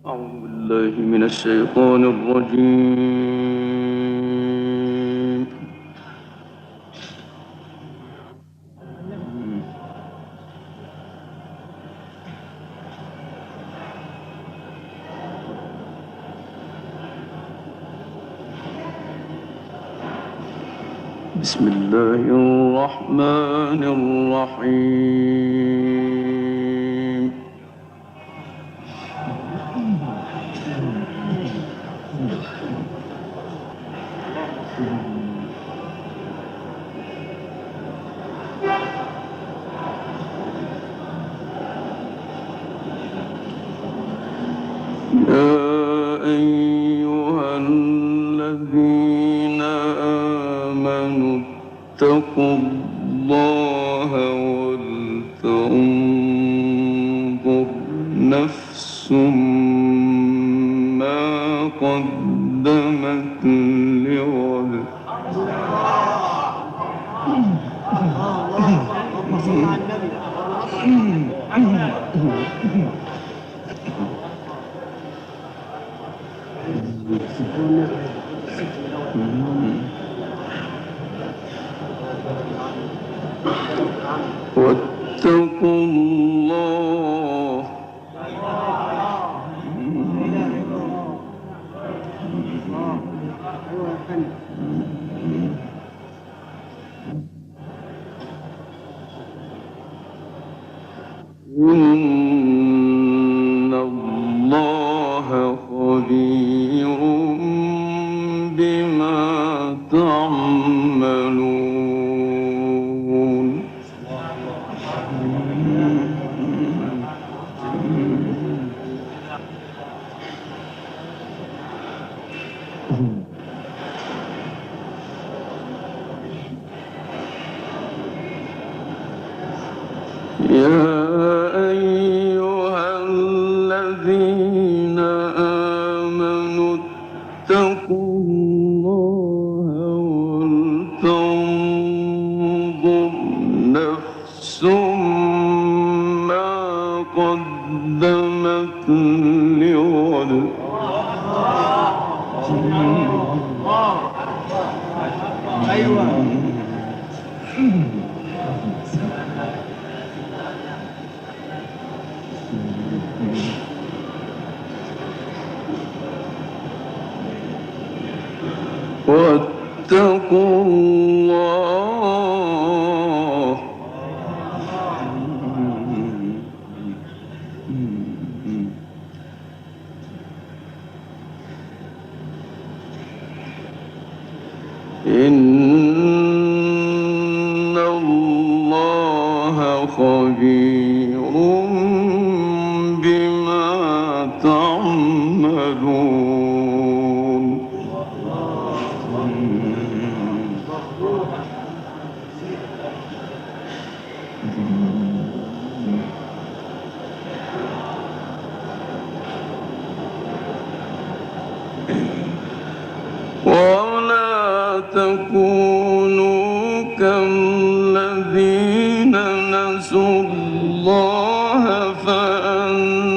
أعوذ بالله من الشيطان الرجيم. بسم الله الرحمن الرحيم. يا أيها الذين آمنوا اتقوا الله ولتنظر نفس ما قدمت لغد. واتقوا الله إن الله خبير بما تعملون. يا أيها الذين آمنوا اتقوا الله ولتنظر نفس ما قدمت لغد. أيوة. واتقوا الله إن الله خبير بما تعملون. ولا تكونوا كالذين نسوا الله فأنساهم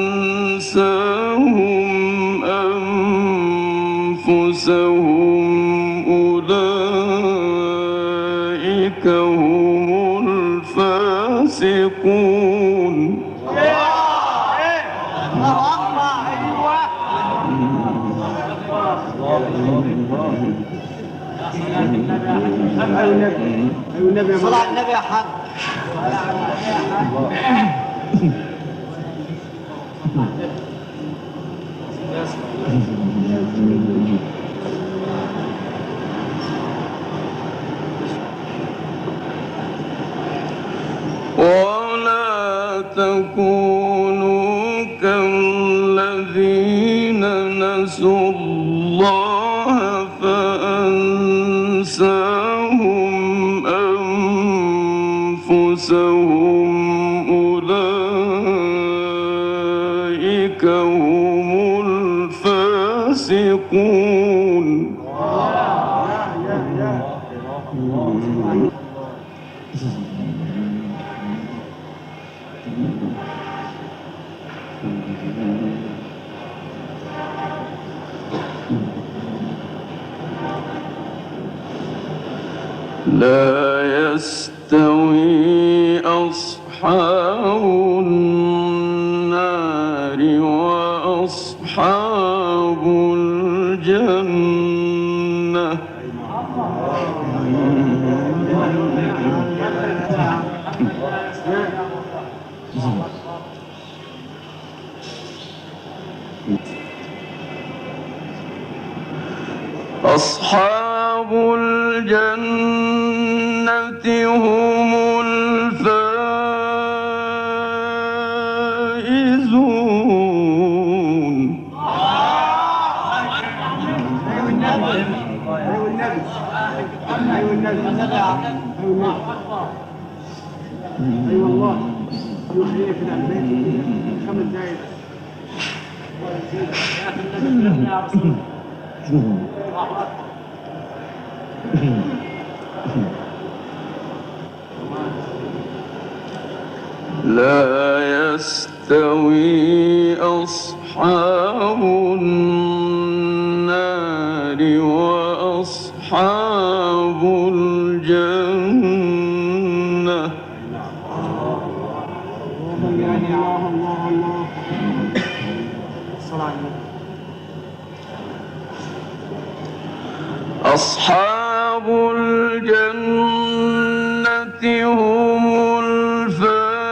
أنفسهم أولئك هم الفاسقون. صلى على النبي يا حاج. ولا تكونوا كالذين نسوا الله فأنساهم أنفسهم أولئك هم الفاسقون. لا يستوي أصحاب النار وأصحاب الجنة. أصحاب الجنة هم الفائزون. اي والله يخليك في البيت 5 دقايق. لا يستوي أصحاب النار وأصحاب الجنة. الله أصحاب الجنة هم الفائزون.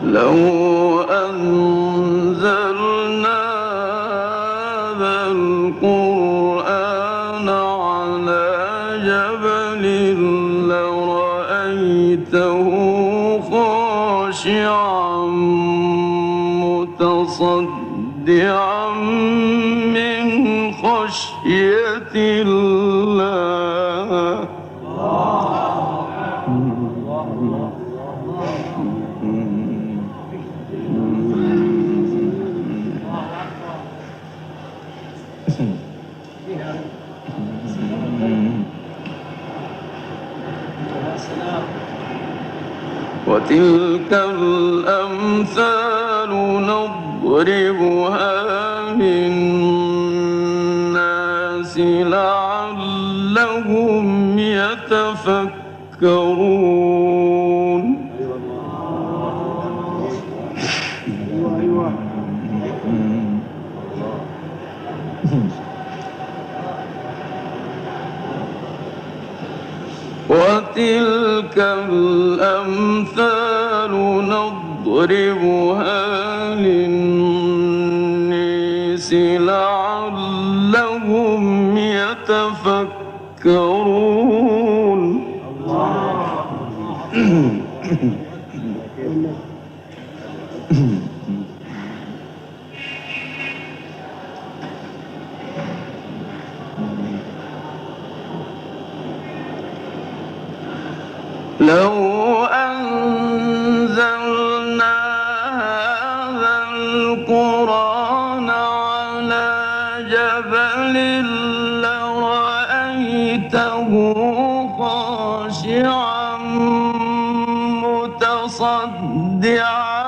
لو أنزلنا هذا القرآن على جبل لرأيته خاشعا متصدعا من خشية الله. وتلك الأمثال نضربها للناس لعلهم يتفكرون. وتلك الأمثال نضربها للناس لعلهم يتفكرون. لو أنزلنا هذا القرآن على جبل لرأيته خاشعا متصدعا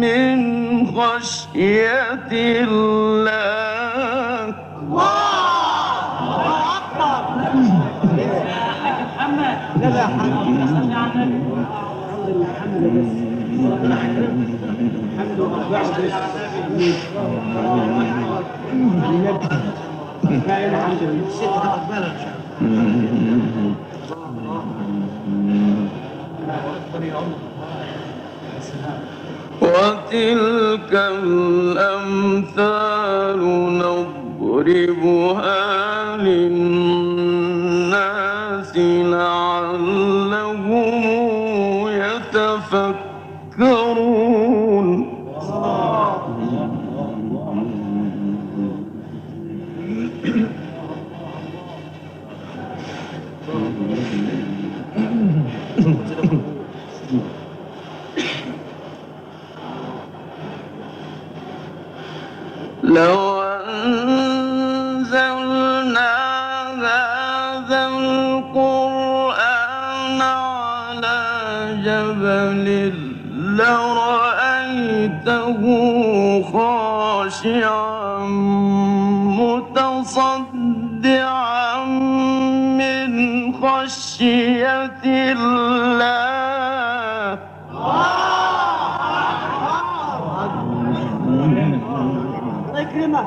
من خشية الله. لا الحمد لله وتلك الأمثال نضربها للناس لعلهم يتفكرون. هذا القرآن على جبل لرأيته خاشعا متصدعا من خشية الله. الله يكرمك.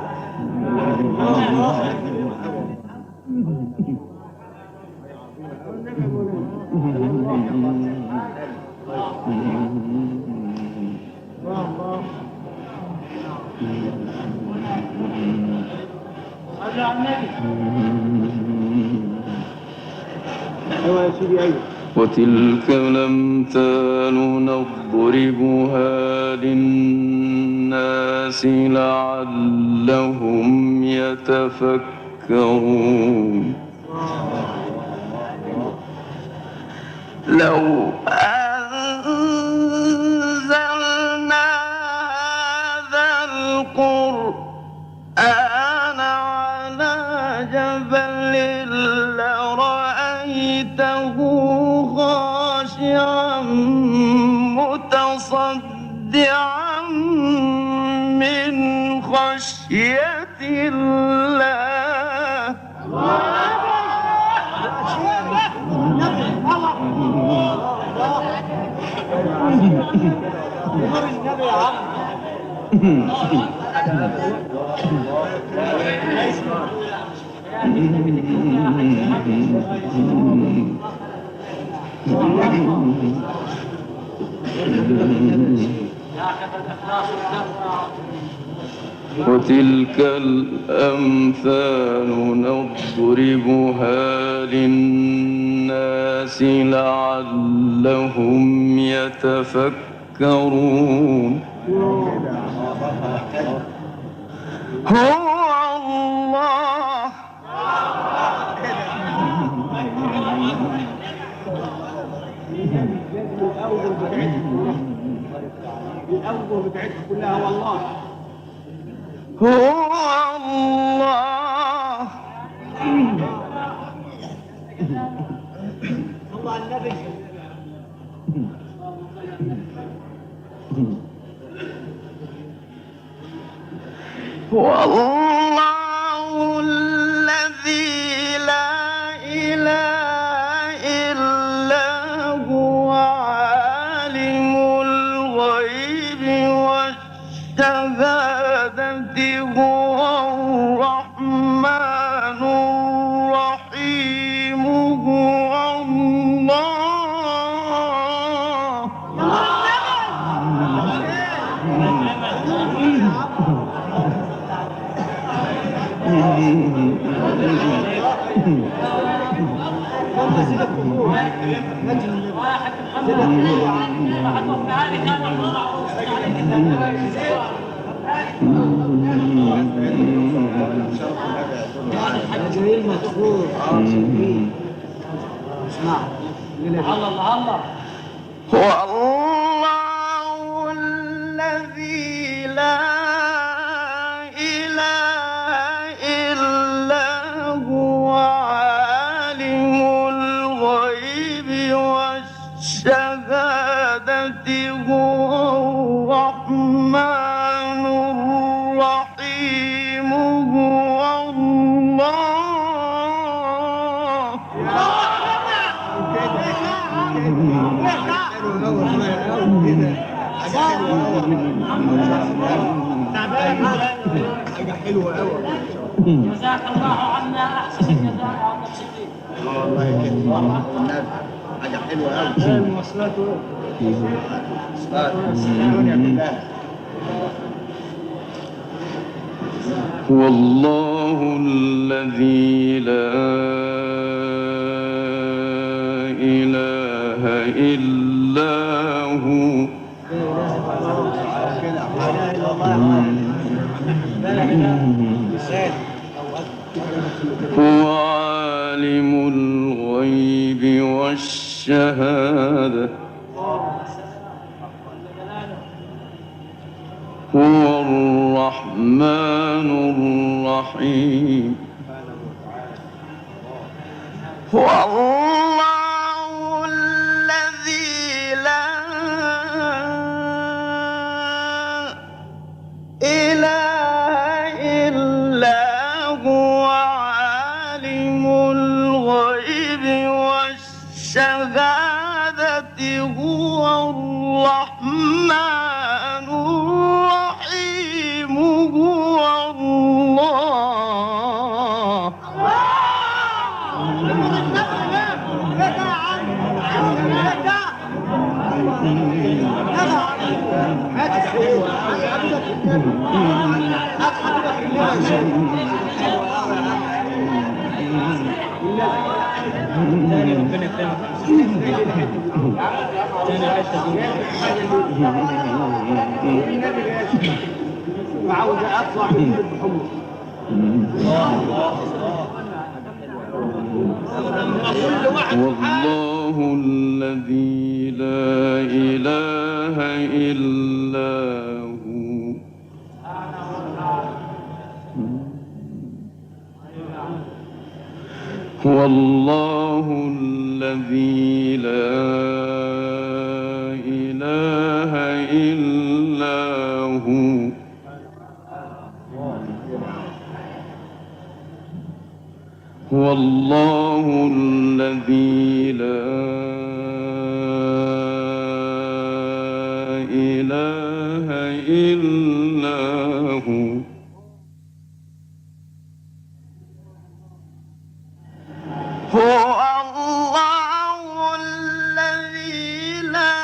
صلوا على النبي. ايوه يا سيدي ايوه. وتلك الأمثال نضربها للناس لعلهم يتفكرون. لو أنزلنا هذا القرآن على جبل لرأيته خاشعا متصدعا من خشية الله. وتلك الأمثال نضربها للناس لعلهم يتفكرون. هو الله الأوجه بتاعتها كلها والله. هو الله صلوا على النبي. هو الله الذي لا إله إلا هو عالم الغيب والشهادة هو الرحمن الرحيم هو الله. جميل مشهور. اسمع الله الله. هو الله الذي لا إله إلا هو عالم الغيب والشهادة هو الرحمن الرحيم هو الله. جزاك الله عنا احسن الجزاء يا عم الصديق. الله يكرمك. حاجه حلوه قوي. المواصلات هو الله الذي لا إله إلا هو هو عالم الغيب والشهادة هو الرحمن الرحيم هو الله الذي لا إله إلا هو عالم الغيب والشهادة هو الرحمن الرحيم هو الله عاوز اطلع من الحمص والله الذي لا إله إلا هو والله الذي لا إله إلا هو والله الذي لا إله إلا هو هو الله الذي لا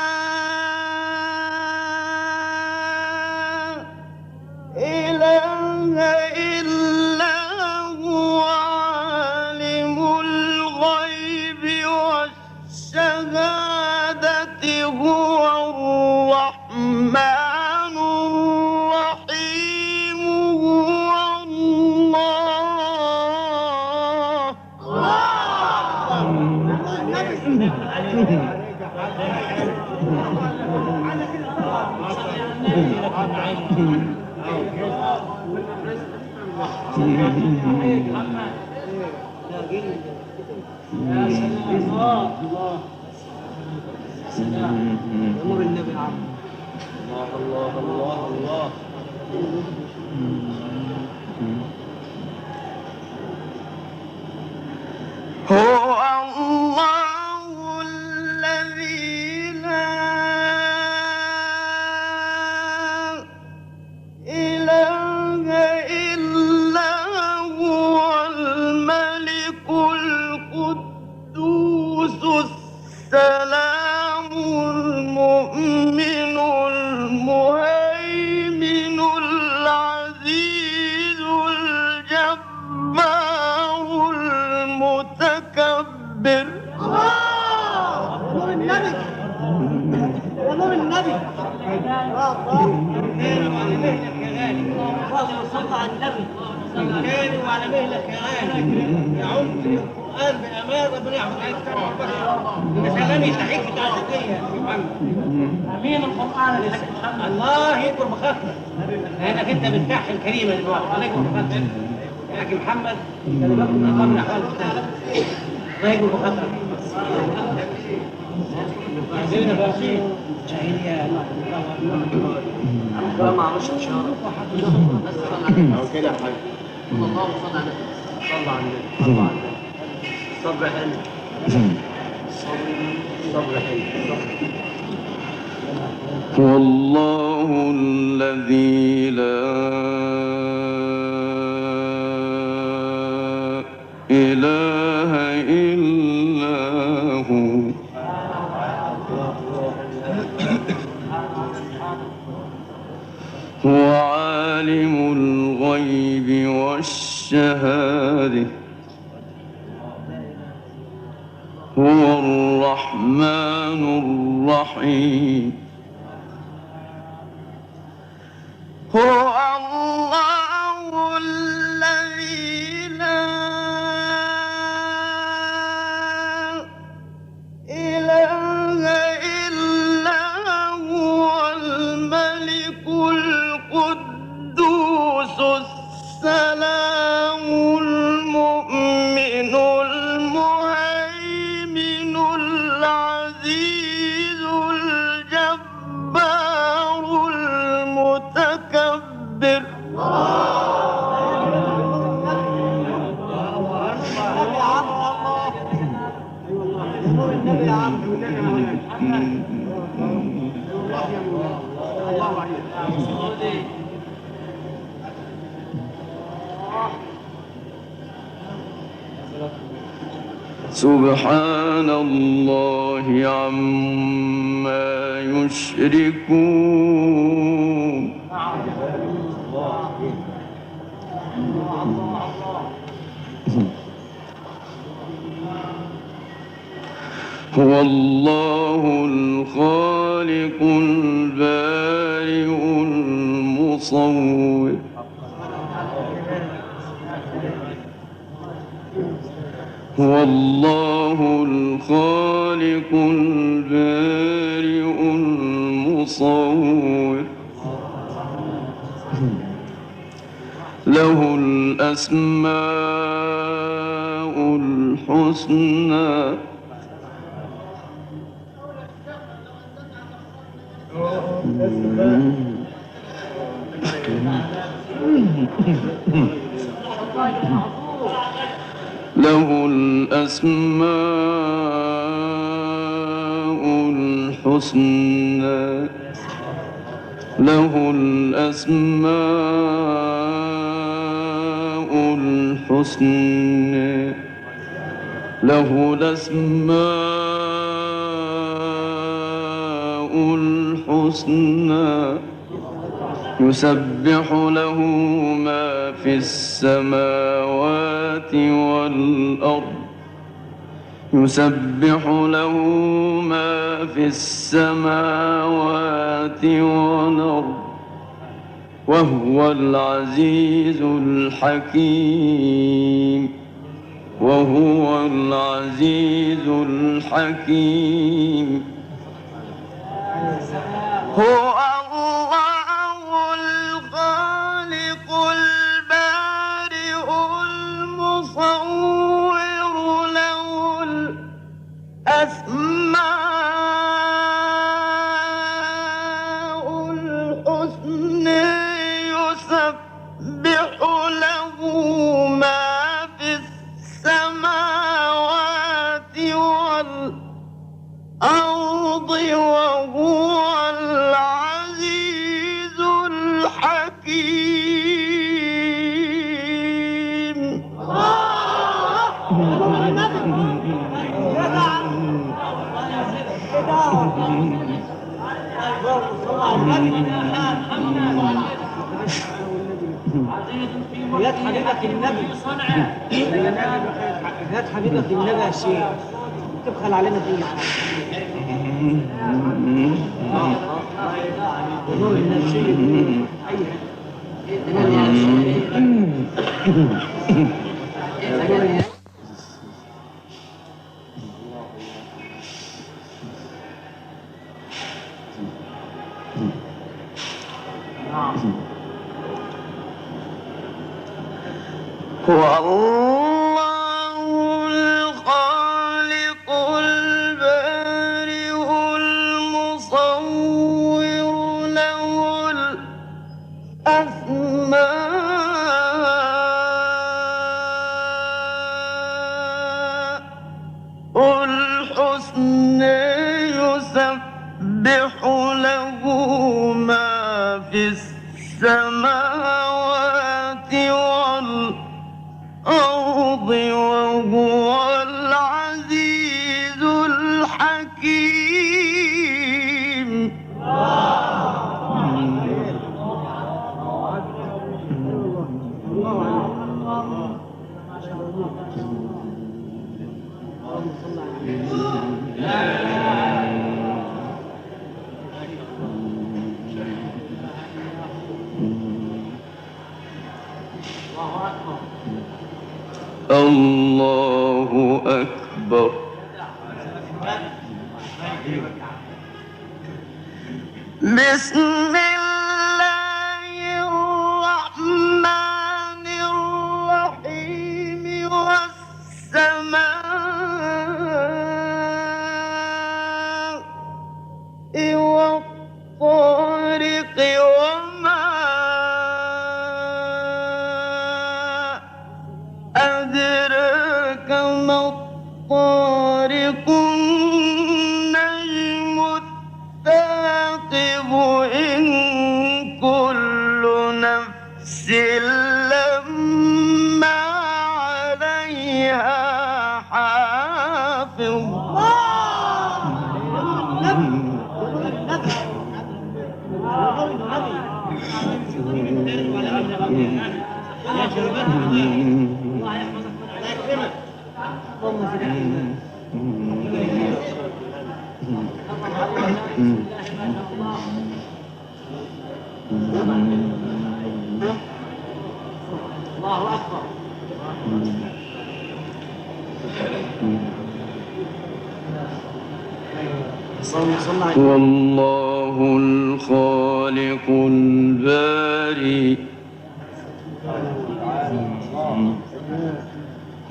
إله إلا هو عالم الغيب والشهادة هو الرحمن الرحيم هو الله امور النبي عم الله الله الله هو الله الذي لا إله إلا هو الملك القدوس السلام المؤمن المهيمن العزيز الجبار المتكبر امور النبي امور النبي صلى على النبي كان وعلى مهلك يا غالي يعم القران بامان ربنا يحفظ عليك بس اغاني يستحيل في تعزيزيه امين القران يا محمد الله يكبر بخاطرك لانك انت بتفتح الكريمه دلوقتي الله يكبر بخاطرك يا اخي محمد انت اللي باخد من اقام الاحوال بتاعتك الله يكبر بخاطرك عايزين بقى شهيدية الله ما عملش اشاره او كده يا حاج الله صل على النبي صل على النبي صل على النبي صبر حلو صبر حلو هو الله الذي لا إله إلا هو هو عالم الغيب والشهادة هو الرحمن الرحيم هو الله الذي لا إله إلا هو الملك القدوس السلام المؤمن المهيمن نور النبي يا عم الله عليك. سبحان الله عما يشركون. هو الله الخالق البارئ المصور. هو الله الخالق البارئ المصور. له الأسماء الحسنى. له الأسماء الحسنى. له الأسماء الحسنى. له الأسماء الحسنى. يسبح له ما في السماوات والأرض. يسبح له ما في السماوات والأرض وهو العزيز الحكيم. وهو العزيز الحكيم. هو الله الخالق البارئ المصور. له الأسماء الحسنى. يسبح له ما في السماوات والأرض وهو العزيز الحكيم. يا حبيبك النبي يا حبيبك النبي يا شيخ تبخل علينا فيه نور النبي. هو الله الخالق البارئ المصور. له الأسماء الحسنى. يسبح له ما في السماوات والأرض وهو العزيز الحكيم. الله أكبر. بسم الله الرحمن الرحيم. والسماء والطارق وما أدراك ما الطارق. لما عليها حافظ يا شربات الله يحفظك الله يكرمك الله اكبر هو الله الخالق البارئ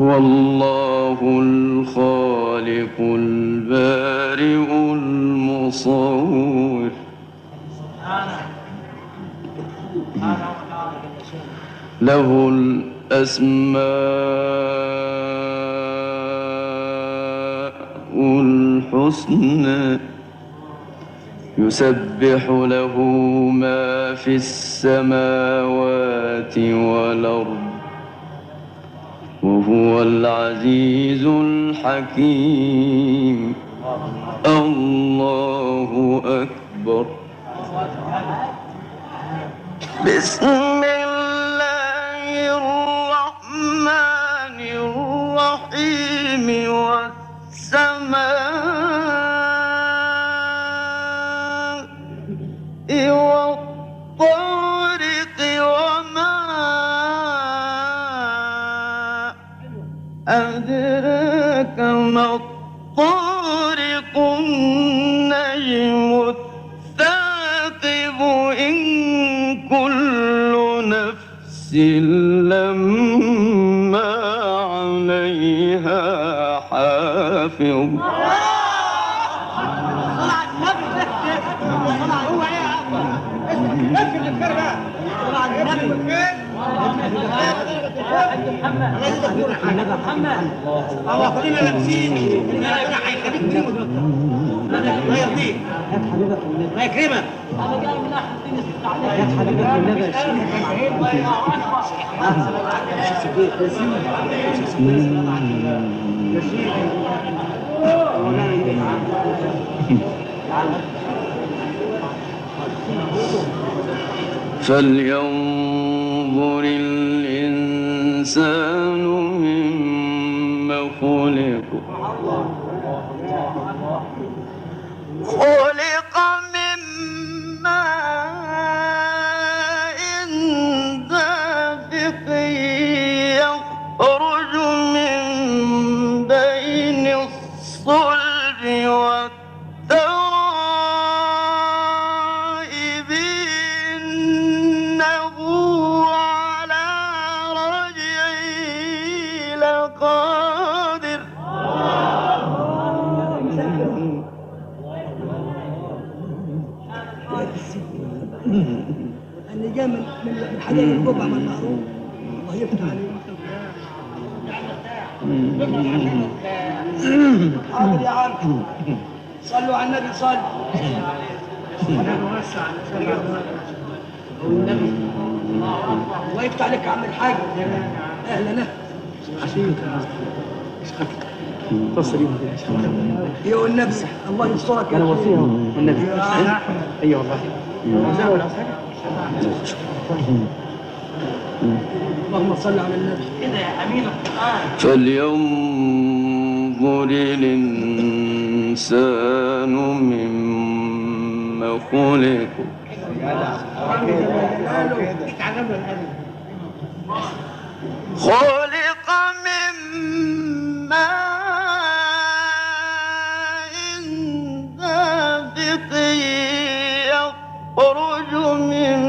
هو الله الخالق البارئ المصور له الأسماء الحسنى يسبح له ما في السماوات والأرض وهو العزيز الحكيم الله أكبر بسم الله الرحمن الرحيم والسماء والطارق وما أدراك ما الطارق النجم الثاقب إن كل نفس لما عليها حافظ الله خلينا لابسين الله يخليك الله يرضيك الله يكرمك انا جاي من ناحيه الدين يا حبيبك والنبي فلينظر الإنسان مما خلق خلق من ماء دافق يخرج من بين الصلب والترائب إنه على رجعه لقادر اللي جاء من حلال القبعة من معروف الله يفتح عليه حاضر يا عم صلوا على النبي صلوا الله يفتح عليك يا عم الحاج اهلا يا والنبي الله يسترك انا وصيهم والنبي اي والله اللهم صل على النبي كده يا امين القران فلينظر الإنسان مما خلق خلق من ماء دافق يخرج من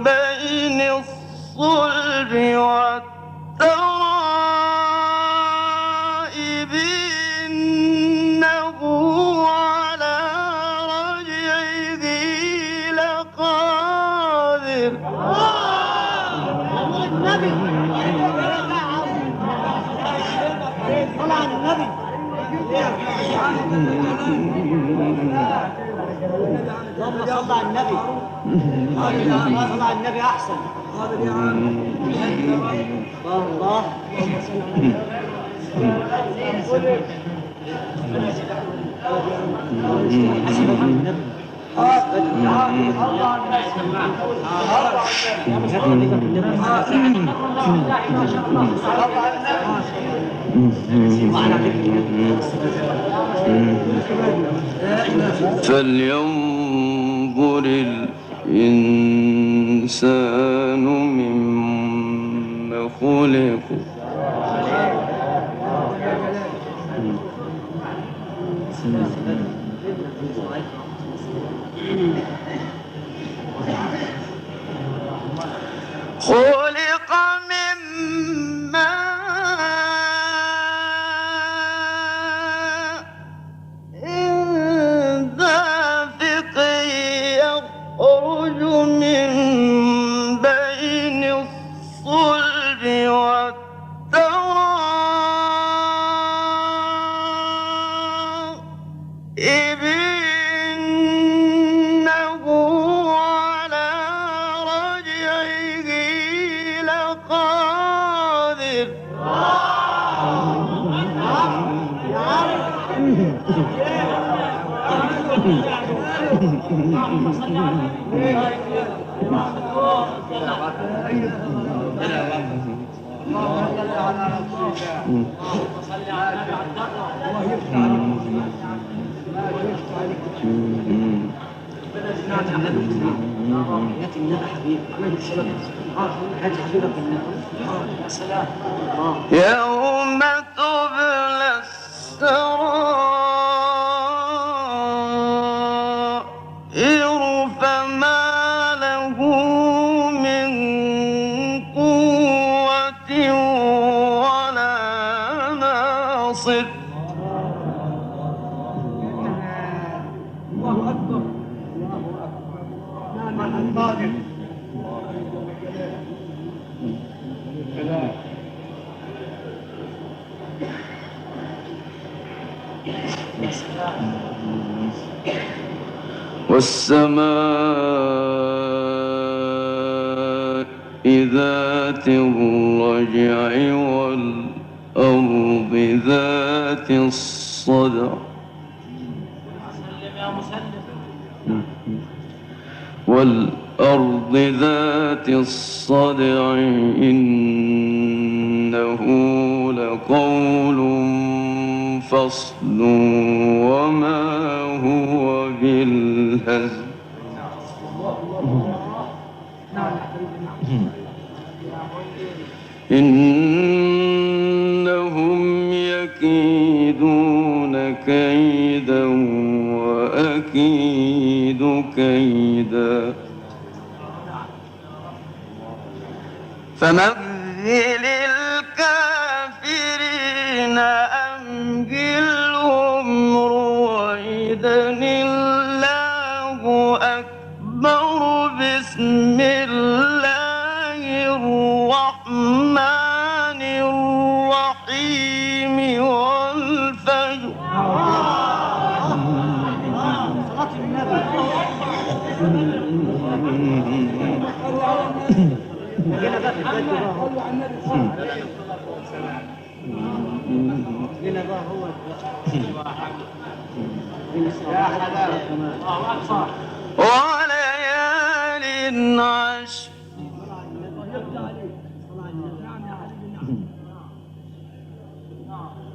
بين الصلب والترائب إنه على رجعه لقادر اللهم صل على النبي. صل على النبي احسن. الله فلينظر الإنسان مما خلق خلق من ماء دافق يخرج من بين الصلب والترائب إنه على رجعه لقادر يوم تبلى السرائر فما له من قوة ولا ناصر والسماء ذات الرجع والأرض ذات الصدع والأرض ذات الصدع إنه لقول فصل وما هو بالهزل إنهم يكيدون كيدا وأكيد كيدا فمهل الكافرين أمهلهم رويدا الله أكبر بسم الله الرحمن الرحيم والفجر وليال عشر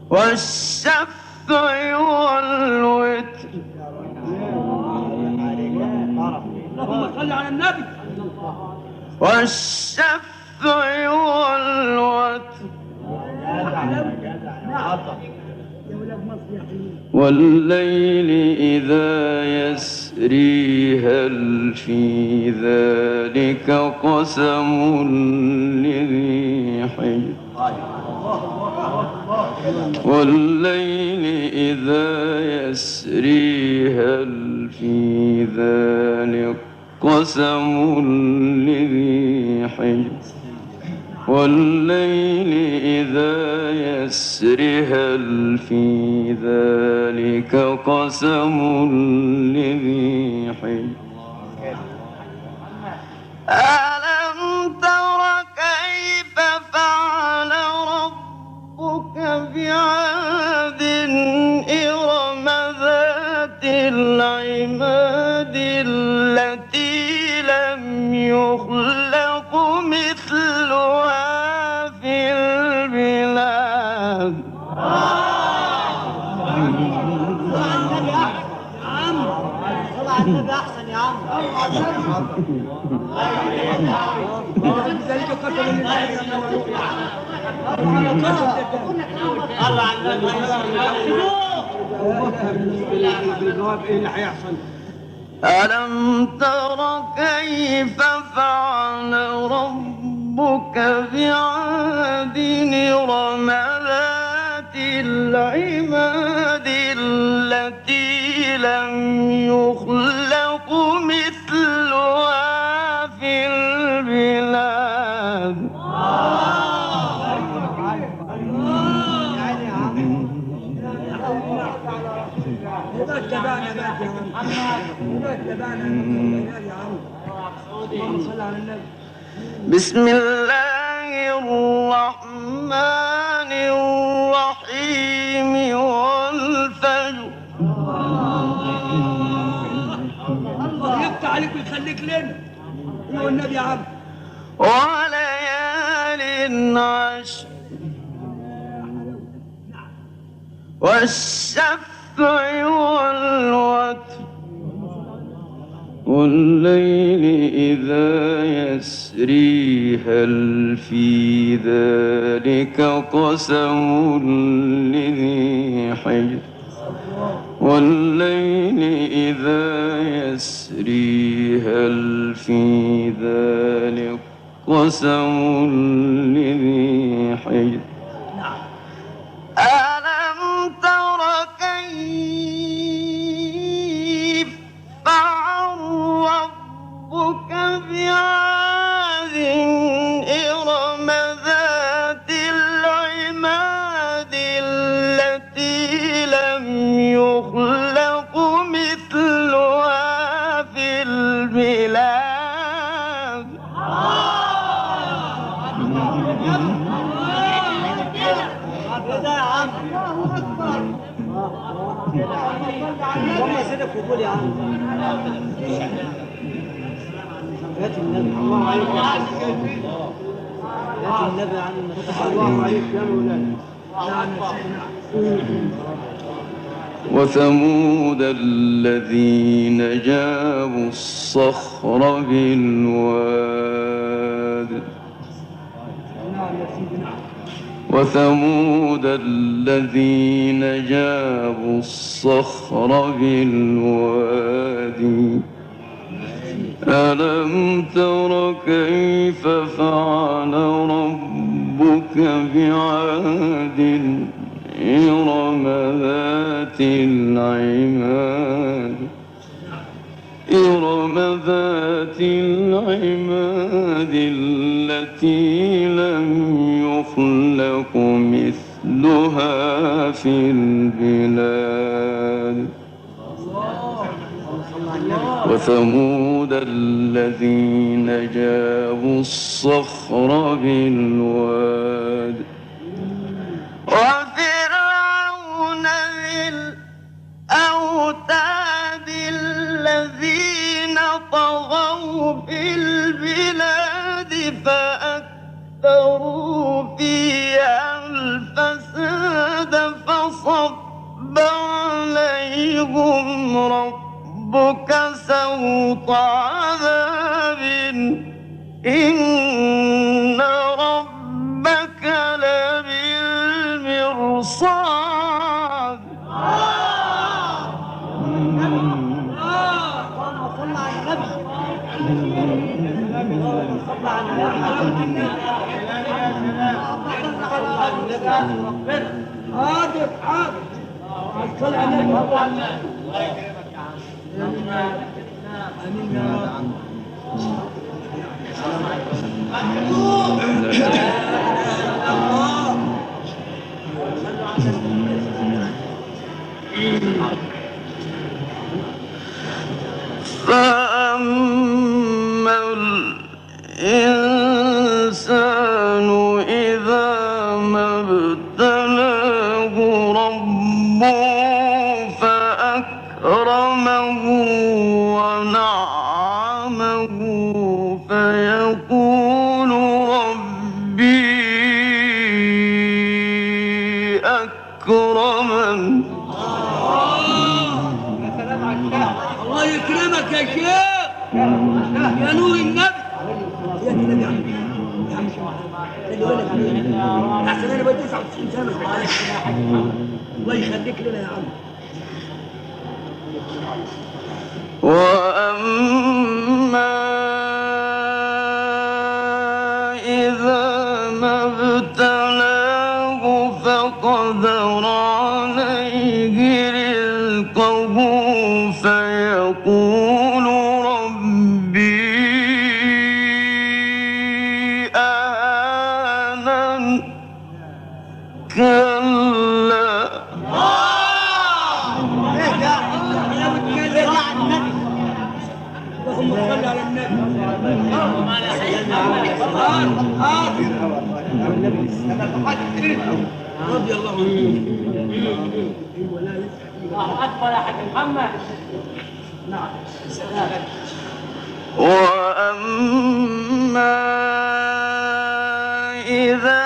والشفع والوتر اللهم صل على النبي. والشفع والوتر والليل إذا يسري هل في ذلك قسم لذي حجر والليل إذا يسري هل في ذلك قسم لذي حجر والليل إذا يسري هل في ذلك قسم لذي حجر ألم تر كيف فعل ربك بعاد إرم ذات العماد التي لم يخلق مثلها في البلاد احسن يا عم الله عنك بالجواب ايه اللي هيحصل ألم تر كيف فعل ربك بعاد إرم ذات العماد التي لم يخلق مثلها في البلاد بسم الله الرحمن الرحيم والفجر الله يفتح عليك ويخليك لنا والنبي يا عم وليال عشر والشفع والوتر والليل إذا يسري هل في ذلك قسم لذي حجر والليل إذا يسري هل في ذلك قسم لذي حجر ألم تر كيف فعل ربك بعاد إرم ذات العماد التي لم يخلق مثلها في البلاد كده يا عم والله سيدك وقول يا عم هات النبي الله عليك يا عم هات النبي يا عم الله عليك يا مولانا وثمود الذين جابوا الصخر بالواد وثمود الذين جابوا الصخر بالوادي ألم تر كيف فعل ربك بعاد إرم ذات العماد إرم ذات العماد التي لم يخلق مثلها في البلاد وثمود الذين جابوا الصخر بالواد وفرعون ذي الأوتاد الذين طغوا في البلاد فأكثروا فيها الفساد فصب عليهم ربك سوط عذاب إن ربك لبالمرصاد حاضر حاضر صل على النبي الله يكرمك يا عم امين يا رب فأما الإنسان إذا ما ابتلاه ربه فأكرمه ونعمه فيقول ربي أكرمن. الله يكرمك يا شيخ يا نور النبي يا النبي يا عم خلي بالك احسن انا بقيت 99 سنه الله يخليك لنا يا عم. وأما إذا ما ابتلاه فقدر عليه رزقه فيقول ربي أهانن. كلا اللهم صل على النبي. رضي الله عنه. الله اكبر يا حاج محمد. نعم. وأما إذا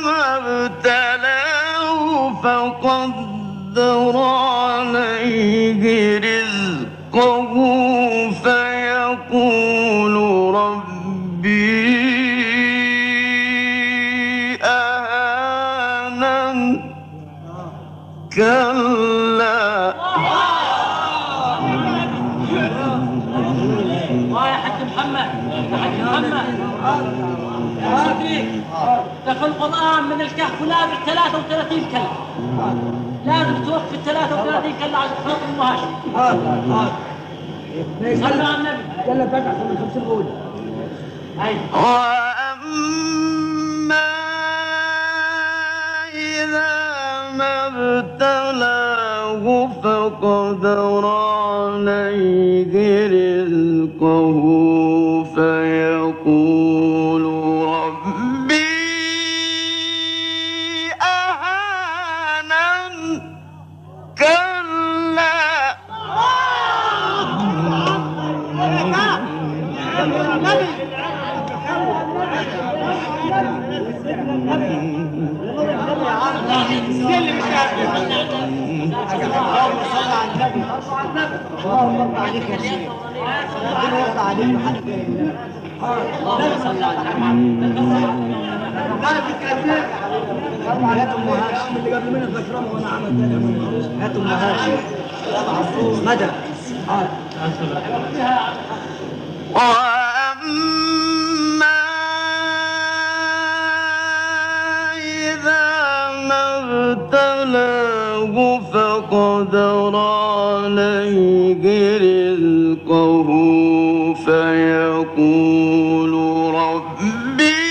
ما ابتلاه فقدر عليه رزقه فيقول ربي أهانن. كلا يا حاج محمد يا حاج محمد يا صديق ده في القرآن من الكهف لازم 33 كلمة لازم توفي 33 كلمة عشان خاطر المهاجر. صلوا على النبي. يلا فتح من 50 قول. ايوه. وأما إذا ما ابتلاه فقدر عليه رزقه فيقول ربي أهانن. كلا اللهم ارضى عليك يا شيخ. ربنا يرضى عليك وحدك يا الله. اللهم صل على محمد. هات ام هاشم اللي قبل منك بكرمه وانا عملت هات ام هاشم مدى. وأما إذا ما ابتلاه فقدر عليه رزقه فيقول ربي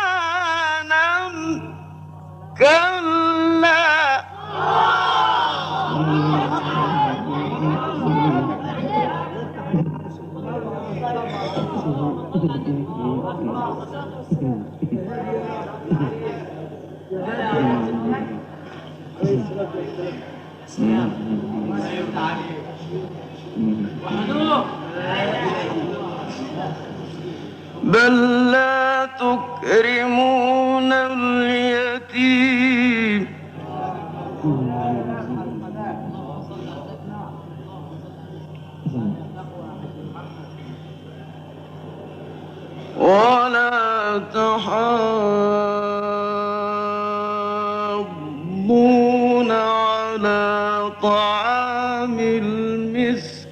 أهانن. كلا بل لا تكرمون اليتيم ولا تحاضون على طعام المسكين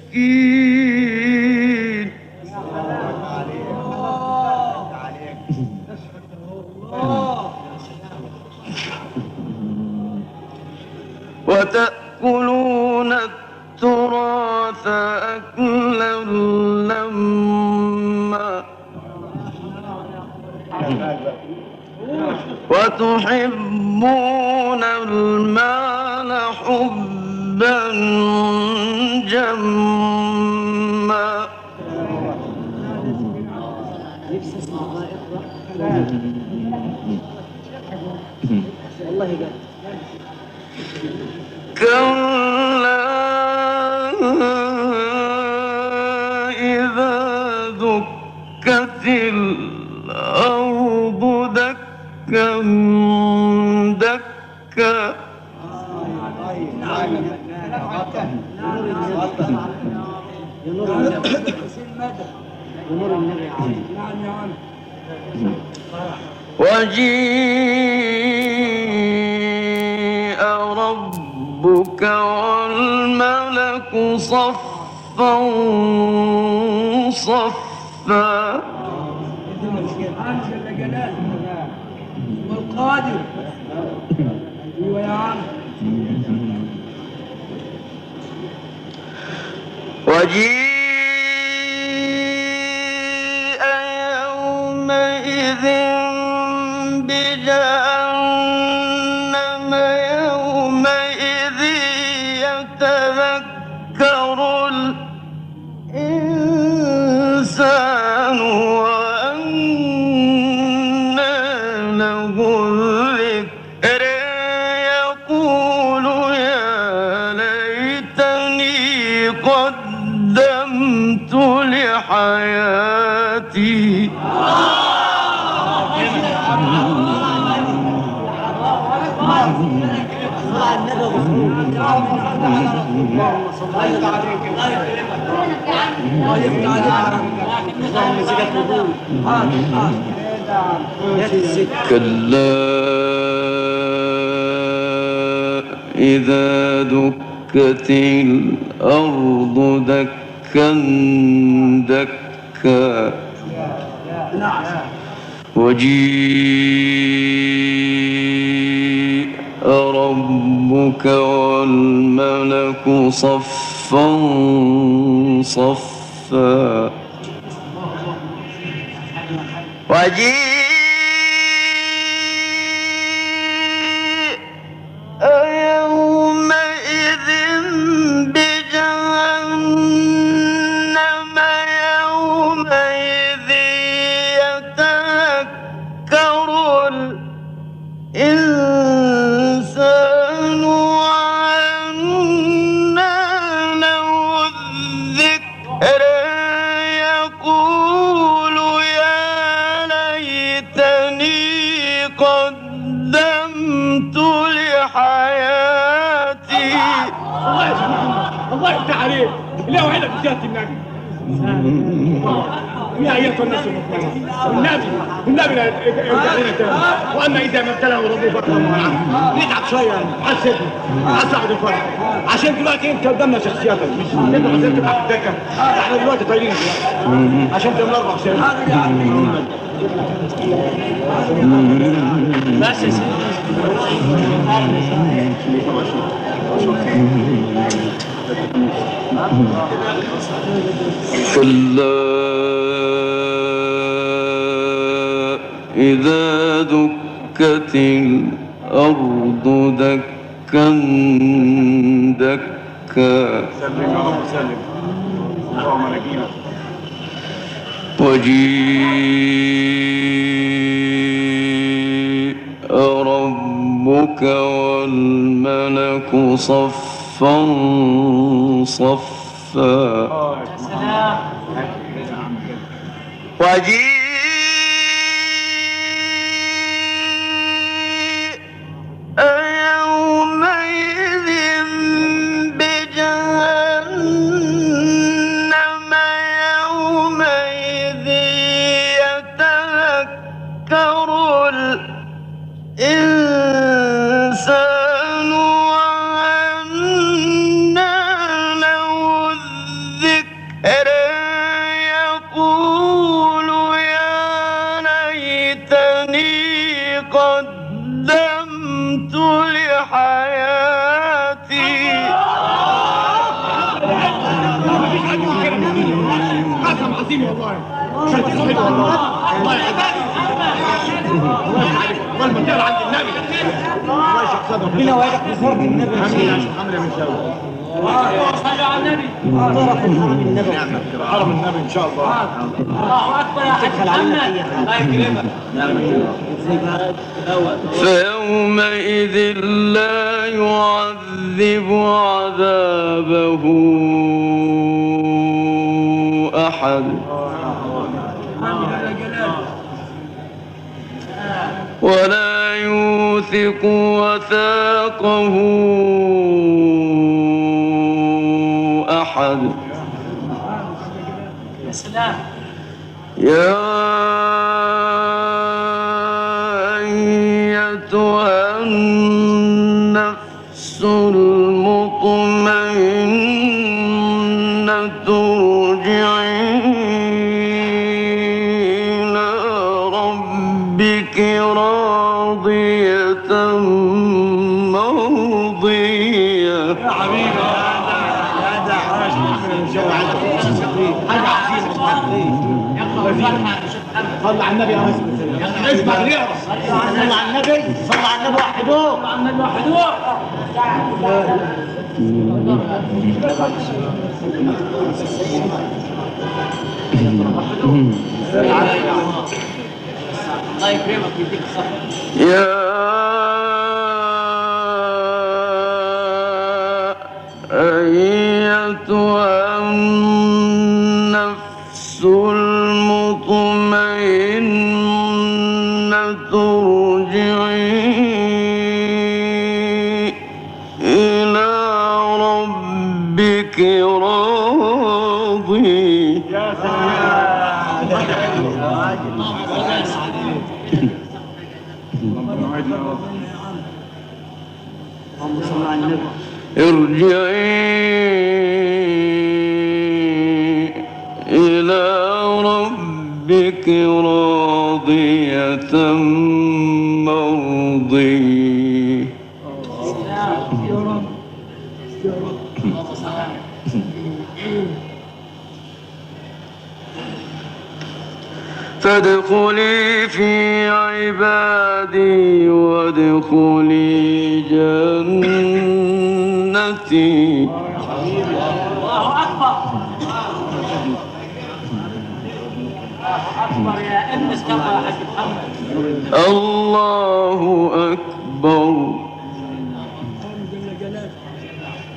وتأكلون التراث أكلا لما وتحبون المال حبا جما نفسي اسمع الله اقرا والله قال كلا إذا دكت الأرض دكا دكا ينور النبي ينور النبي نعم يا عم وجيء ربك والملك صفا صفا جل جلاله والقادر ايوه يا عم وجيء يومئذ بجهنم يومئذ يتذكر الإنسان وأنى له الذكر يقول يا ليتني قدمت لحياتي كلا إذا دكت الأرض دكا دكا وجيء ربك والملك صفا صفا وجيء يومئذ بجهنم يومئذ يتذكر الإنسان وأنى له الذكر يقول يا ليتني قدمت لحياتي الله يفتح عليك لا وعينك بجهة النبي يا ايتها الناس المطمئنون والنبي لا يرجع لنا تاني واما اذا ما ابتلاه ربه فاكرمه ونعمه نتعب شويه يعني على السجن على صعد الفرح عشان دلوقتي انت قدامنا شخصياتك مش انت عشان تبقى في الدكه احنا دلوقتي طايرين عشان تملى 4 سنين بس يا سيدي كلا إذا دكت الأرض دكا دكا سلم يا رب سلم اللهم نجينا وجيء ربك والملك صفا صفا وجيء يومئذ بجهنم يومئذ يتذكر الإنسان وأنى له الذكر يقول يا ليتني قدمت لحياتي قسم عظيم والله شرط صحيح والله الله يحفظك الله عقبال ما تقرا عند النبي. الله يشكرك ربنا وياك بخير النبي. امين يا شيخ محمد من شاء الله. صلوا على النبي. طرف الحرم النبوي. حرم النبي ان شاء الله. الله اكبر يا حاج محمد. الله يكرمك. فيومئذ لا يعذب عذابه أحد ولا يوثق وثاقه أحد. يا سلام. يا أيتها النفس المطمئنة ارجعي إلى ربك راضية مرضية. يا حبيبي هذا حاجه عزيزه. صلى على النبي يا رسول الله. اسمع ليه؟ صلى على النبي. صلى على النبي وحدوه. صلى على النبي وحدوه. الله يكرمك ويديك الصحة. يا أيتها النفس المطمئنة ارجعي إلى ربك راضية. يا سلام. اللهم صل على النبي. ارجعي إلى ربك راضية مرضية. فادخلي في عبادي وادخلي جنتي. الله أكبر. الله أكبر يا ابن استوى يا حاج محمد. الله أكبر.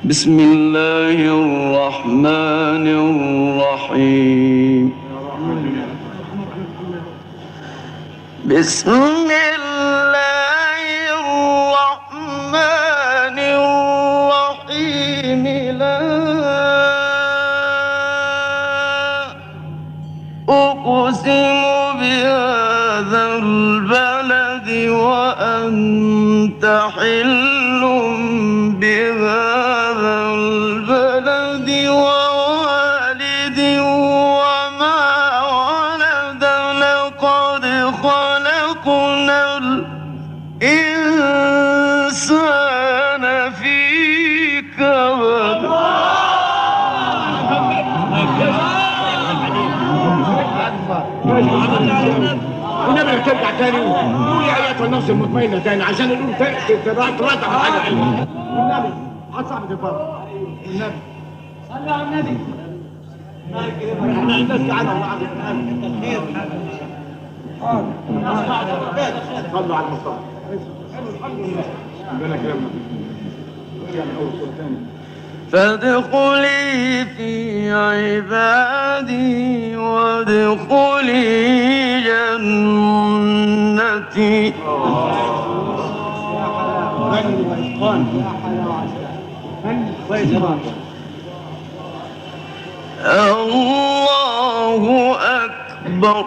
بسم الله الرحمن الرحيم. بسم الله الرحمن الرحيم. لا أقسم بهذا البلد وأنت حل بهذا البلد ووالد وما ولد. لقد خلقنا الإنسان في كبد. النبي ترجع تاني قول يا ايتها النفس المطمئنه تاني عشان نقول تراجع حاجه حلوه. النبي صعب تفرق. النبي صلوا على النبي. الله يكرمك. احنا الناس تعالى وعد الخير. صلوا على المصطفى. ربنا يكرمنا. فادخلي في عبادي وادخلي جنتي. الله أكبر.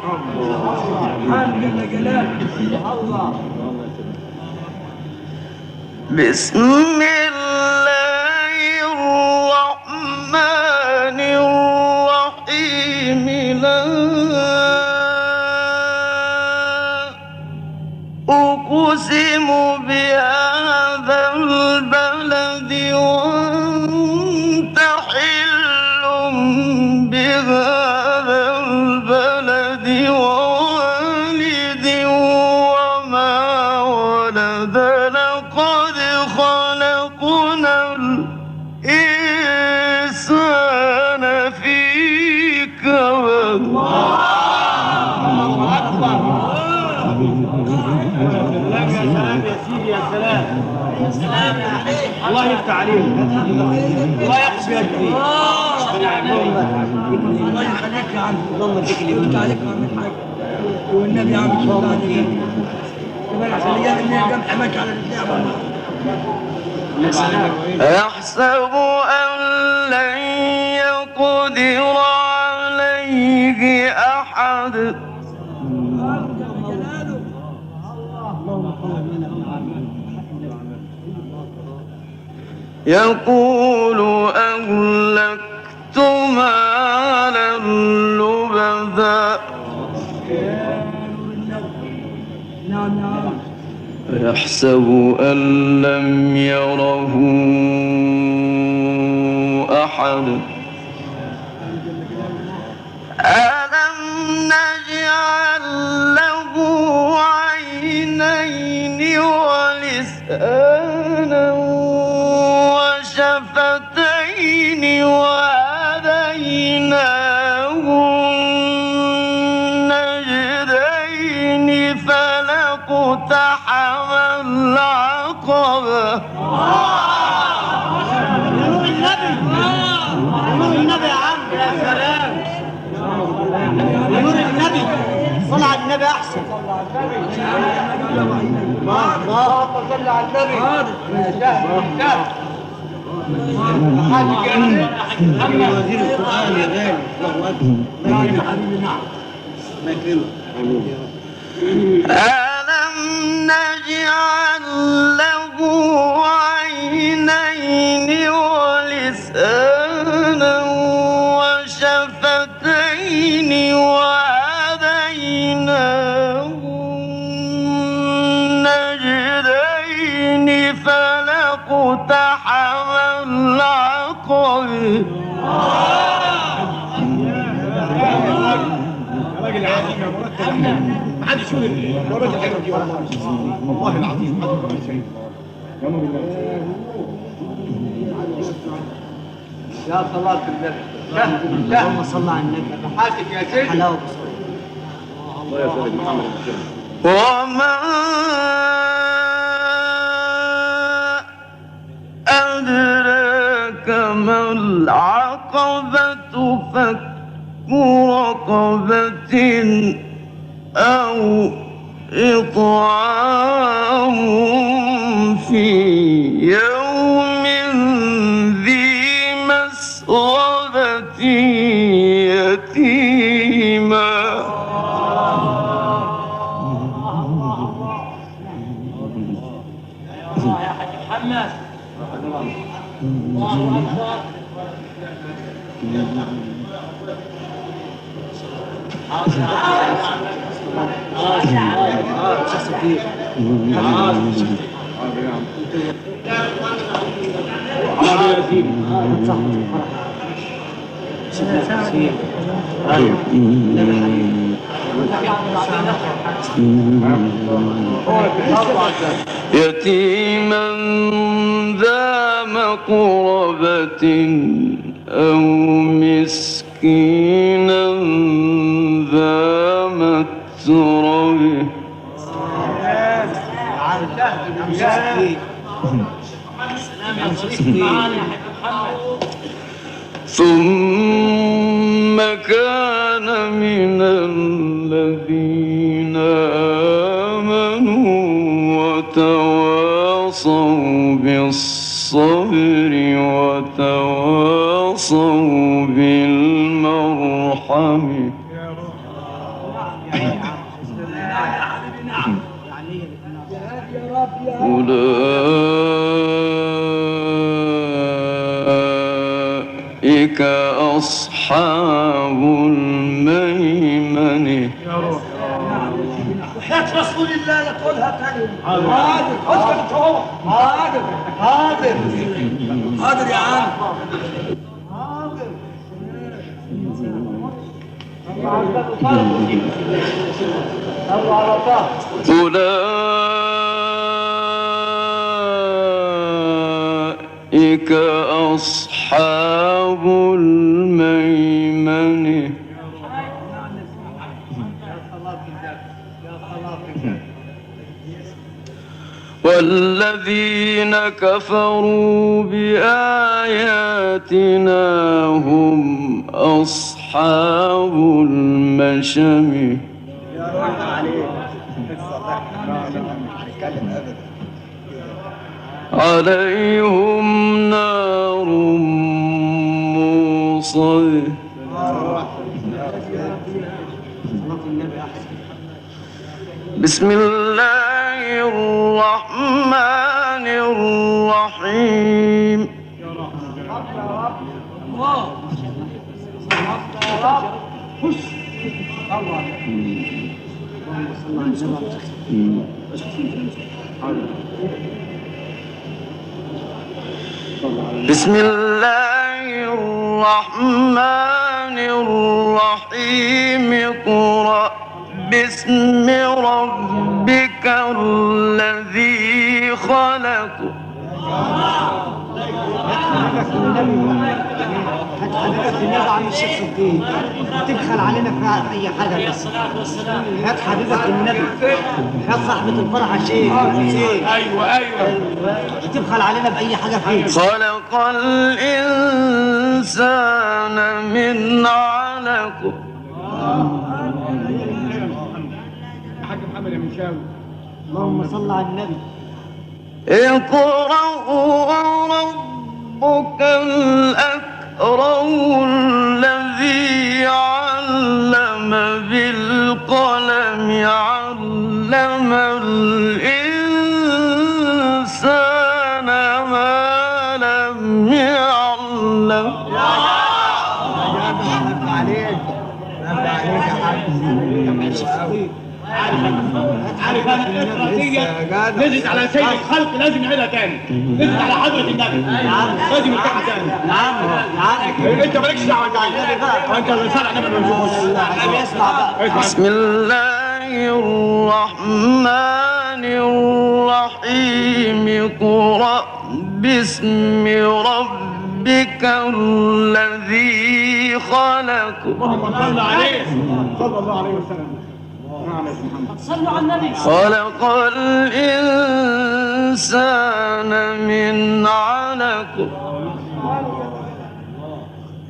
بسم الله الرحمن الرحيم. لا أقسم بهذا البلد وأنت حل بهذا البلد ووالد وما الله يفتح عليك الله يقسم يدك الله يخليك يا عم اللهم اديك اللي يفتح عليك يا عم الحاج والنبي يا عم صلى الله عليه وسلم كمان عشان ايام ان هي جنب حماك على الرجال يحسب أن لن يقدر عليه أحد يقول أهلكت مالا لبدا يحسب أن لم يره أحد ألم نجعل له عينين ولسانا وشفتين وهديناه النجدين فلاقتحم العقبة نور النبي نور النبي يا عم يا سلام نور النبي صل على النبي احسن اللهم صل على النبي حاجة وزير القرآن يا غالي الله أكبر نعم حبيبي نعم ما يكرمك ألم نجعل له عينين ولسانا وشفتين وهديناه النجدين فلاقتحم العقبة راجل عظيم يا مرتب ما حدش يقول المرات الحلوه دي والله العظيم ما حدش شيء يا نور الله يا صلاة النبي اللهم صل على النبي حاسك يا سيدي حلاوة الله يا سيدي محمد وما أدراك ما العقبة فك رقبة أو إطعام في يوم ذي مسغبة يتيما يتيما ذا مقربة أو مسكينا ذا متربة ثم كان من الذين آمنوا وتواصوا بالصبر وتواصوا بالمرحم أولئك أصحاب الميمنة وحياة رسول الله لا تقولها تاني حاضر اسكت هو حاضر حاضر حاضر يا عم أولئك أصحاب الميمنة والذين كفروا بآياتنا هم أصحاب المشأمة عليهم نار موصدة بسم الله الرحمن الرحيم بسم الله الرحمن الرحيم اقرأ باسم ربك الذي خلق حضرتك النبي عم الشيخ صديق تبخل علينا في اي حاجه بس هات حضرتك النبي هات صاحبة الفرحه شيخ ايوه تبخل علينا باي حاجه فيه خلق الإنسان من علق حاج محمد يا منشاوي اللهم صل على النبي اقرأ وربك الأكرم الذي علم بالقلم علم الإنسان ما لم يعلم عارف انا الاستراتيجيه نزلت على سيد الخلق لازم نعيدها تاني نزلت على حضره النبي لازم نرجعها تاني نعم انت مالكش دعوه انت اللي صار النبي ما نشوفوش بسم الله الرحمن الرحيم اقرأ باسم ربك الذي خلق اللهم صل عليه صلى الله عليه وسلم صلوا على النبي خلق الإنسان من علق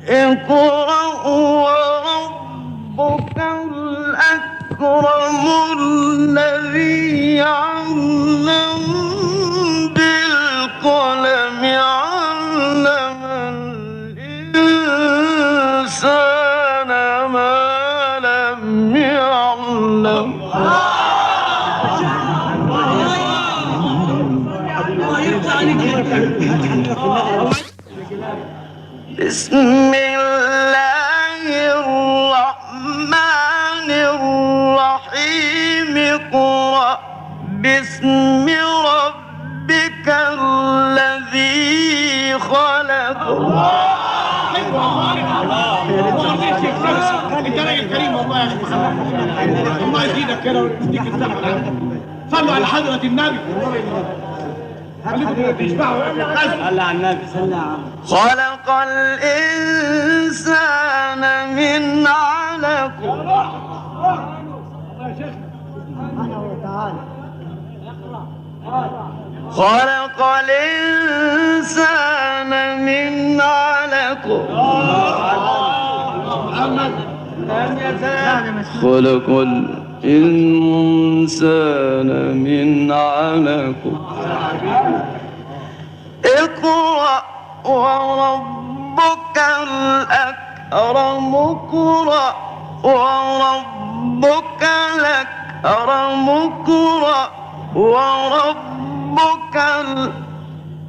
اقرأ وربك الأكرم الذي علم بالقلم علم الإنسان ما لم يعلم بسم الله الرحمن الرحيم اقرأ باسم ربك الذي خلق انت راجل كريم والله يا اخي محمد الله يزيدك كده ويديك الصحه صلوا على حضره النبي خليكم تشبعوا صلى على النبي صلى على خلق الإنسان من علق خلق الإنسان من علق خلق الإنسان من علق اقرأ وربك الأكرم اقرأ وربك الأكرم اقرأ وربك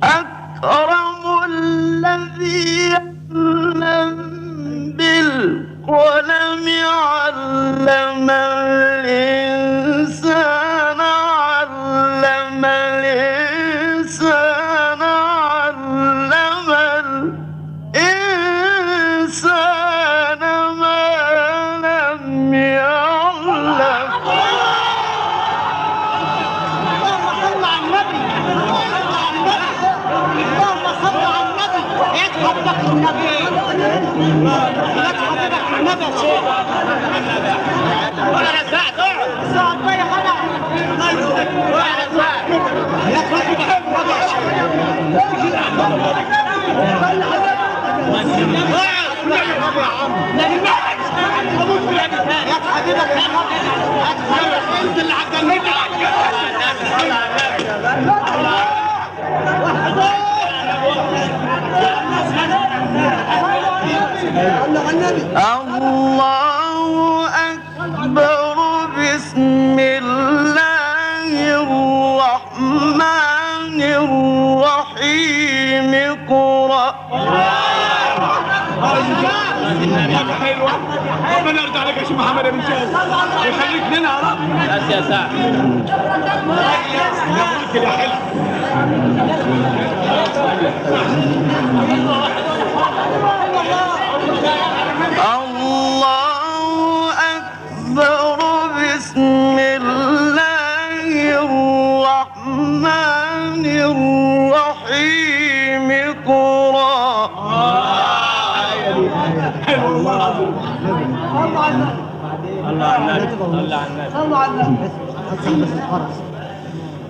الأكرم الذي علم بالقلم علم الإنسان علم الإنسان علم الإنسان ما لم يعلم اللهم صل على النبي يكتب لك النبي يكتب لك النبي شيخ ولا نساعد اقعد صعب يا خلع الله يسلمك ولا نساعد الله أكبر بسم الله الرحمن الرحيم قرأ ربنا يرضى عليك يا شيخ محمد بن جاز ويخليك لنا يا رب. يا ساعة يا ملك يا حلو. الله أكبر بسم الله الرحمن الرحيم قرأ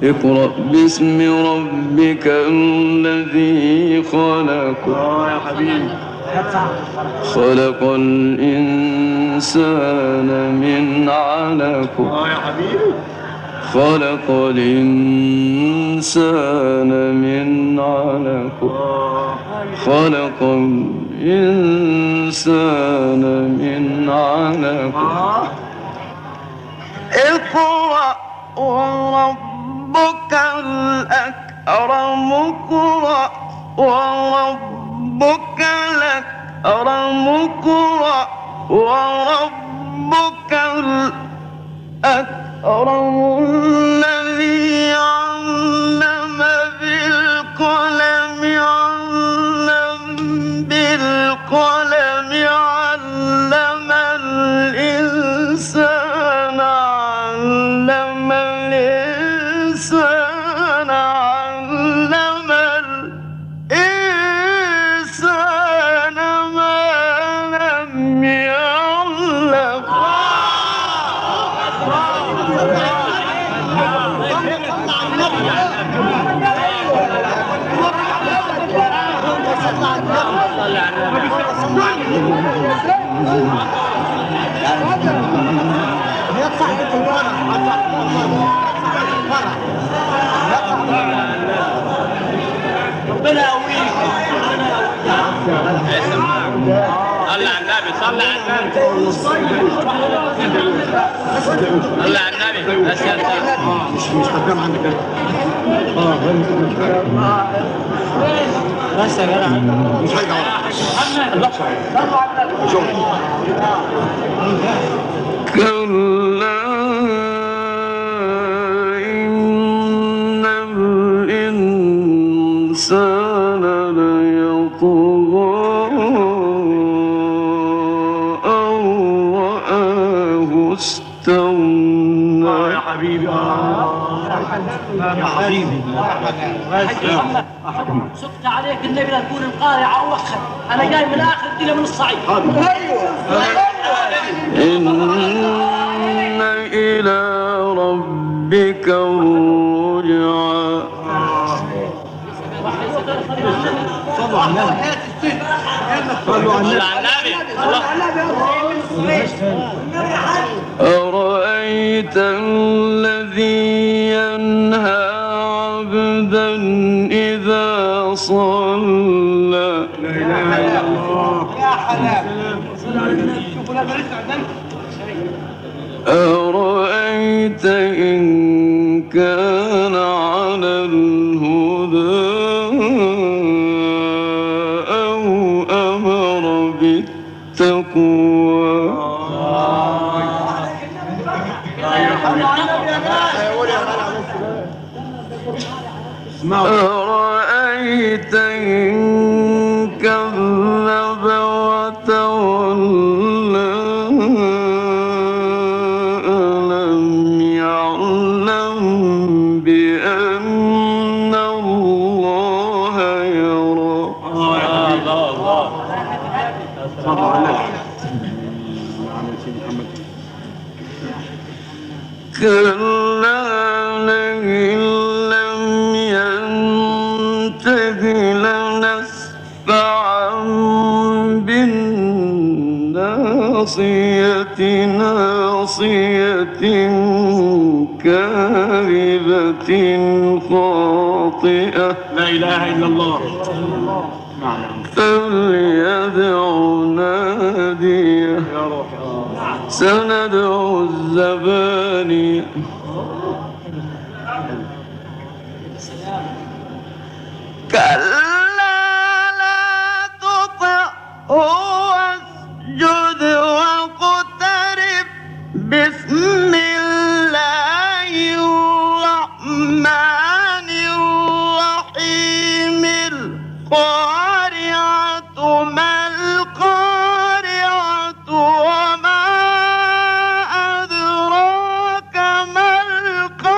اقرأ باسم ربك الذي خلق يا حبيبي خلق الإنسان من علق يا حبيبي خلق الإنسان من علق خلق الإنسان من علق اقرأ وربك الأكرم اقرأ وربك الأكرم اقرأ وربك الأكرم الذي علم بالقلم علم الإنسان علم الإنسان علم الإنسان ما لم يعلم ربنا يقويك صلى على النبي صلى على النبي صلى على النبي بس يا مش قدام عندك بس يا جدع مش هيدا كلا إن الإنسان ليطغى أن رآه استغنى يا حبيبي يا حبيبي سكت عليك النبي لا تكون القارعة أو وخر أنا جاي من آخر الدنيا من الصعيد إن إلى ربك الرجعى صلوا على النبي صلوا على النبي أرأيت الذي ينهى عبدا إذا صلى لا إله إلا الله يا حلال أرأيت إن كان على الهدى أو أمر بالتقوى أرأيت إن كذب وتولى ألم يعلم بأن الله يرى صلوا على النبي كلا لئن لم نافعا بالناصية ناصية كاذبة خاطئة لا اله الا الله. فليدع ناديه يا روح سندع الزبانية كلا لا تطعه واسجد واقترب بسم الله الرحمن الرحيم القارعة ما القارعة وما أدراك ما القارعة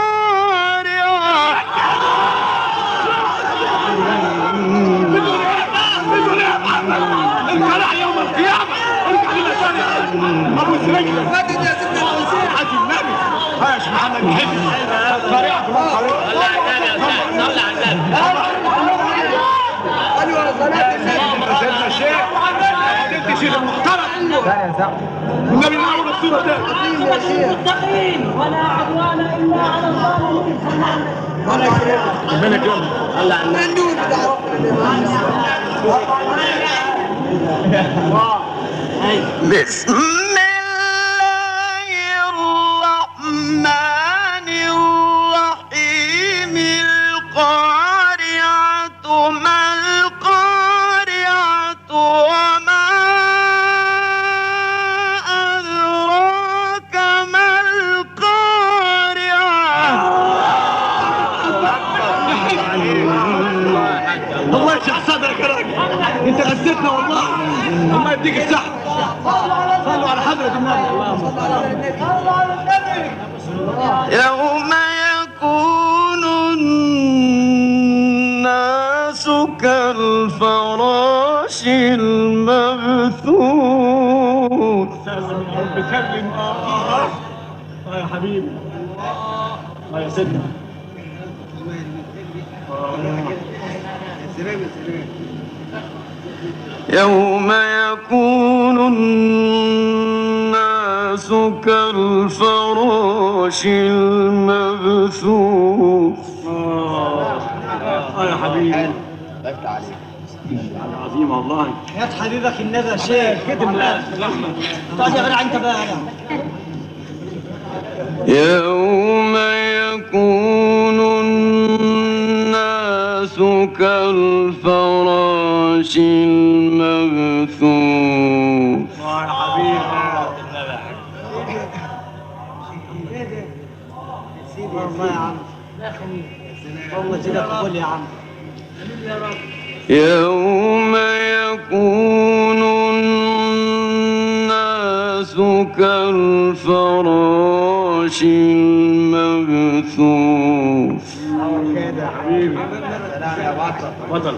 انقلع يوم القيامة. ارجع لنا ثاني ابو سرجل فاتت يا سيدنا الوزير. حاج النبي. هاش محمد الحلمي طريقة ايوه صلاة النبي. سيدنا الشيخ انت شيخ المحترم. النبي نور الصورة ده. يا شيخ. ولا عدوان الا على الظالمين. ربنا يكرمك. النور بتاع بسم الله الرحمن الرحيم القارعة ما القارعة وما أدراك ما القارعة الله يشرح صدرك يا راجل. انت غزتنا والله. الله يديك الصحة. صلوا على حضرة النبي. يوم يكون الناس كالفراش المبثوث بسلم يا حبيبي. يا سيدنا. يوم يكون الناس كالفراش المبثوث يا حبيبي. عظيم والله. يا حبيبك النبي يا شيخ كده لا طيب يا غير انت بقى يوم يكون الناس كالفراش المبثوث يا حبيبي. والله يا عم والله سيدك قول يا عم يوم يكون الناس كالفراش المبثوث كده يا حبيبي. بطل.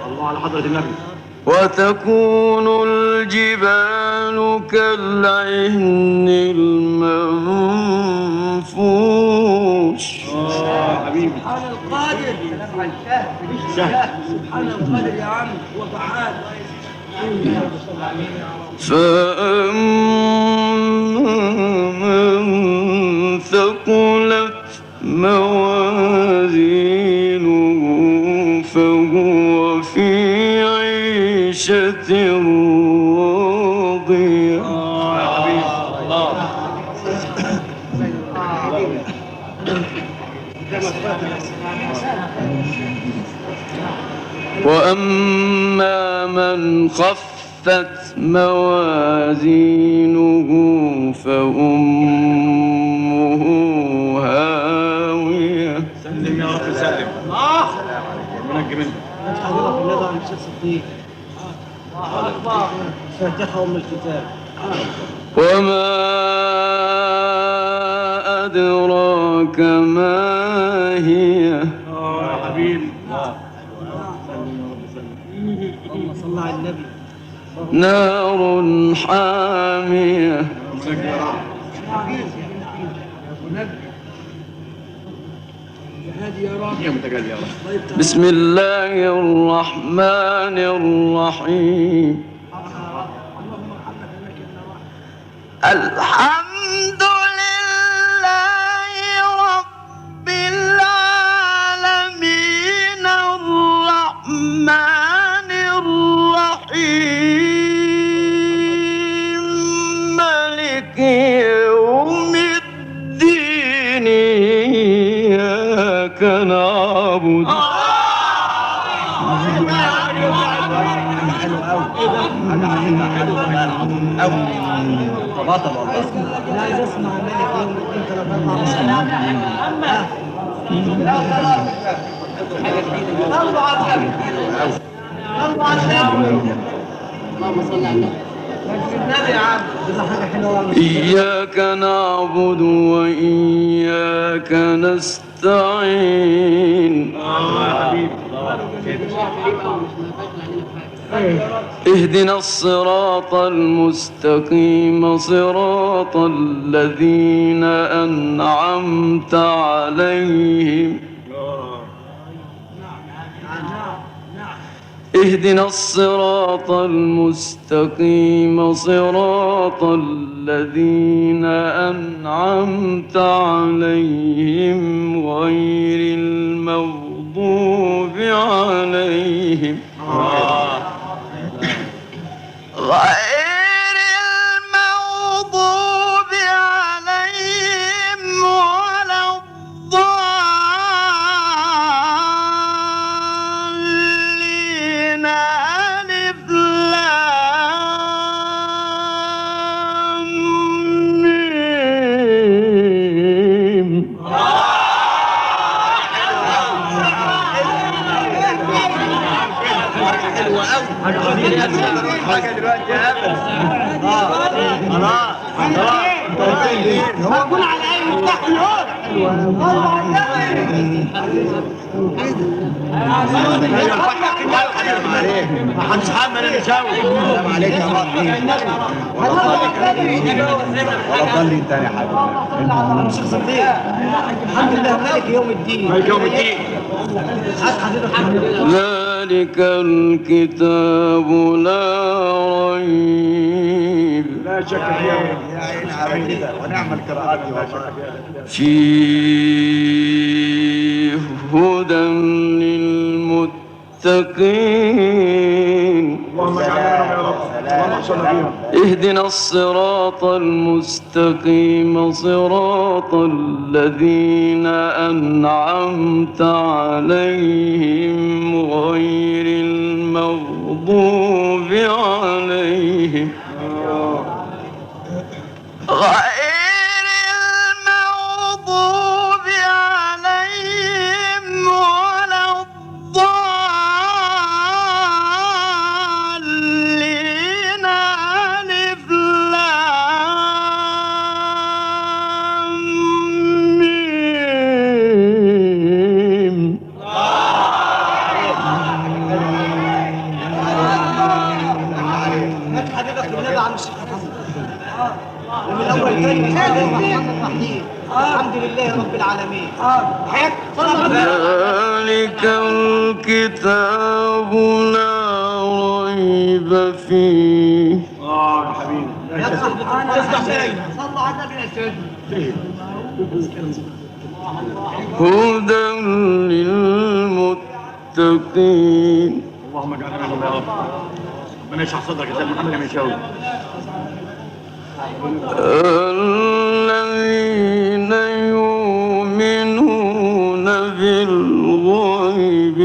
الله على حضرة النبي. وتكون الجبال كالعهن المنفوش يا حبيبي. سبحان القادر. سهل. سبحان القادر يا عم هو فعال. فأما من ثقلت موازينه فهو في عيشة راضية يا حبيبي. الله. وأما من خفت موازينه فأمه هاوية سلم يا رب سلم. منجي منك. حبيبك النبي عن الشيخ صديق الله اكبر فاتحه ام الكتاب وما أدراك ما هي يا حبيبي. اللهم صل على النبي نار حامية هادي يا رب. يا متجلي يا رب. بسم الله الرحمن الرحيم. الحمد لله رب العالمين الرحمن الرحيم مالك يوم الدين إياك نعبد بطل والله. لا عايز اسمع مالك يوم الدين 3 4 إياك نعبد وإياك نستعين. اهدنا الصراط المستقيم صراط الذين أنعمت عليهم. اهدنا الصراط المستقيم صراط الذين أنعمت عليهم غير المغضوب عليهم غير المغضوب عليهم ولا الضالين. ألف لام ميم. حاجه دلوقتي يا ابني. خلاص هقول على اي مفتاح الهون. ما حدش حمل المشاوي. السلام عليك يا بطل. ولا ضلي تاني يا حبيبي. الحمد لله مالك يوم الدين. مالك يوم الدين. ذلك الكتاب لا ريب لا شك فيها يا عيني حبيبي ونعم القراءات لا شك فيها. فيه هدى للمتقين. اللهم اجعلنا يا رب. اللهم احشرنا فيهم. اهدنا الصراط المستقيم صراط الذين أنعمت عليهم غير المغضوب عليهم غير المغضوب عليهم ولا الضالين. ألف لام ميم. حبيبك بالنبي عم الشيخ محمد. ومن اول كلمه بسم الله الرحمن الرحيم الحمد لله رب العالمين. ذلك الكتاب لا ريب فيه يا حبيبي. صلوا على النبي يا سيدي. هدى للمتقين. اللهم اجعلنا منهم يا رب. ربنا يشرح صدرك يا سيدي محمد المشاوي. الذين يؤمنون بالغيب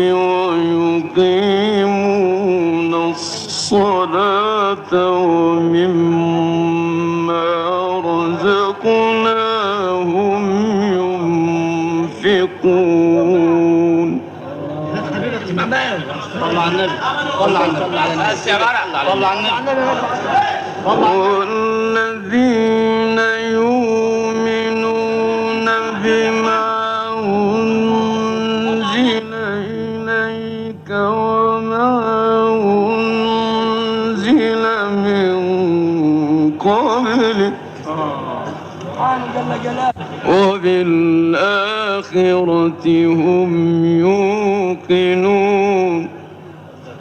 ويقيمون الصلاة ومما رزقناهم ينفقون. صلوا على النبي. صلوا على النبي. صلوا على النبي. والذين يؤمنون بما أنزل إليك وما أنزل من قبلك سبحانه جل جلاله. وبالآخرة هم يوقنون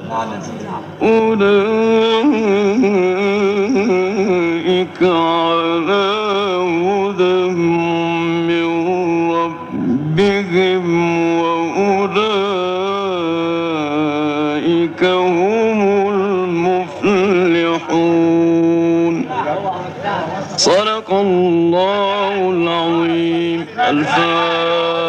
نعم يا سيدي. أولئك على هدى من ربهم وأولئك هم المفلحون. صدق الله العظيم. الفاتحة.